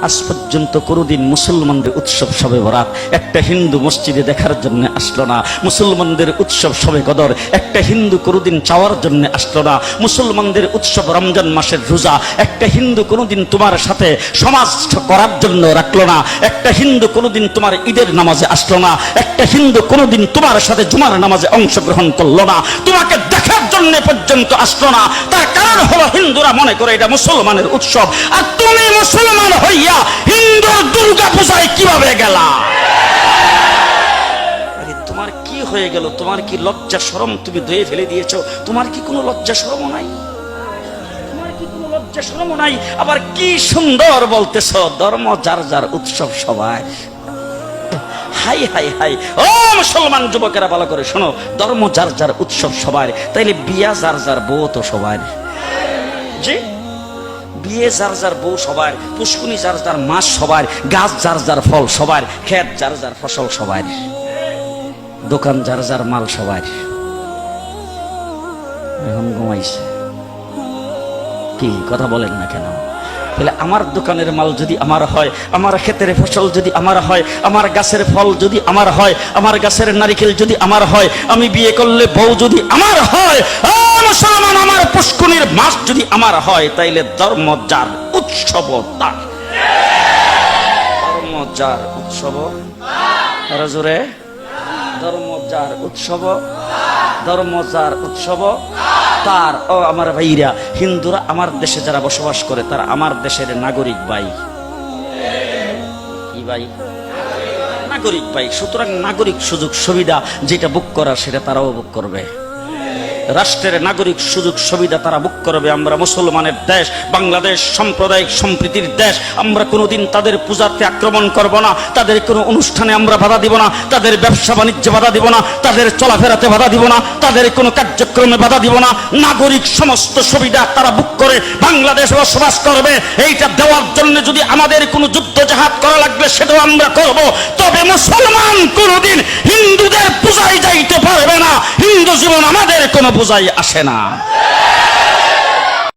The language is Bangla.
আজ পর্যন্ত কোনোদিন মুসলমানদের উৎসব শবে বরাত একটা হিন্দু মসজিদে দেখার জন্য আসলো না। মুসলমানদের উৎসব শবে কদর একটা হিন্দু কোনোদিন চাওয়ার জন্য আসলো না। মুসলমানদের উৎসব রমজান মাসের রোজা একটা হিন্দু কোনোদিন তোমার সাথে সমাজ করার জন্য রাখলো না। একটা হিন্দু কোনোদিন তোমার ঈদের নামাজে আসলো না। একটা হিন্দু কোনোদিন তোমার সাথে জুমার নামাজে অংশগ্রহণ করলো না, তোমাকে দেখার জন্য পর্যন্ত আসলো না। তার কারণ হলো হিন্দুরা মনে করে এটা মুসলমানের উৎসব, আর তুমি মুসলমান হইয়া হিন্দুর দুর্গা পূজায় কিভাবে গেলা? আরে তোমার কি হয়ে গেল? তোমার কি লজ্জা শরম তুমি ধুয়ে ফেলে দিয়েছো? তোমার কি কোনো লজ্জা শরমও নাই? তোমার কি কোনো লজ্জা শরমও নাই? আবার কি সুন্দর বলতেছ, ধর্ম যার যার উৎসব সবাই। হাই হাই হাই, ও মুসলমান যুবকেরা ভালো করে শোনো, ধর্ম যার যার উৎসব সবার, তাইলে বিয়া যার যার বউ তো সবার। জি, বিয়ে যার যার বউ সবার, পুষ্কুনি যার যার মাছ সবার, গাছ যার যার ফল সবার, ক্ষেত যার যার ফসল সবার, দোকান যার যার মাল সবার। এখন ঘুমাইছে কি কথা বলেন না কেন? তাহলে আমার দোকানের মাল যদি আমার হয়, আমার ক্ষেতের ফসল যদি আমার হয়, আমার গাছের ফল যদি আমার হয়, আমার গাছের নারিকেল যদি আমার হয়, আমি বিয়ে করলে বউ যদি আমার হয়, মুসলমান আমার পুষ্কুনির মাছ যদি আমার হয়, তাইলে ধর্ম যার উৎসব তার। ধর্ম যার উৎসব, আরো জোরে, ধর্ম যার উৎসব, ধর্ম যার উৎসব তার। ও আমার ভাইরা, হিন্দুরা আমার দেশে যারা বসবাস করে তারা আমার দেশের নাগরিক ভাই। কি ভাই? নাগরিক ভাই। সুতরাং নাগরিক সুযোগ সুবিধা যেটা বুক করার সেটা তারাও বুক করবে। রাষ্ট্রের নাগরিক সুযোগ সুবিধা তারা বুক করবে। আমরা মুসলমানের দেশ, বাংলাদেশ সাম্প্রদায়িক সম্প্রীতির দেশ। আমরা কোনোদিন তাদের পূজাতে আক্রমণ করব না, তাদের কোনো অনুষ্ঠানে আমরা বাধা দিব না, তাদের ব্যবসা বাণিজ্যে বাধা দিব না, তাদের চলাফেরাতে বাধা দিব না, তাদের কোনো কার্যক্রমে বাধা দিব না। নাগরিক সমস্ত সুবিধা তারা বুক করে বাংলাদেশে বসবাস করবে। এইটা দেওয়ার জন্য যদি আমাদের কোনো যুদ্ধ জাহাজ করা লাগবে সেটাও আমরা করব। তবে মুসলমান কোনোদিন হিন্দুদের পূজায় যাইতে পারবে না। হিন্দু জীবন আমাদের কোনো পূজায় আসে না।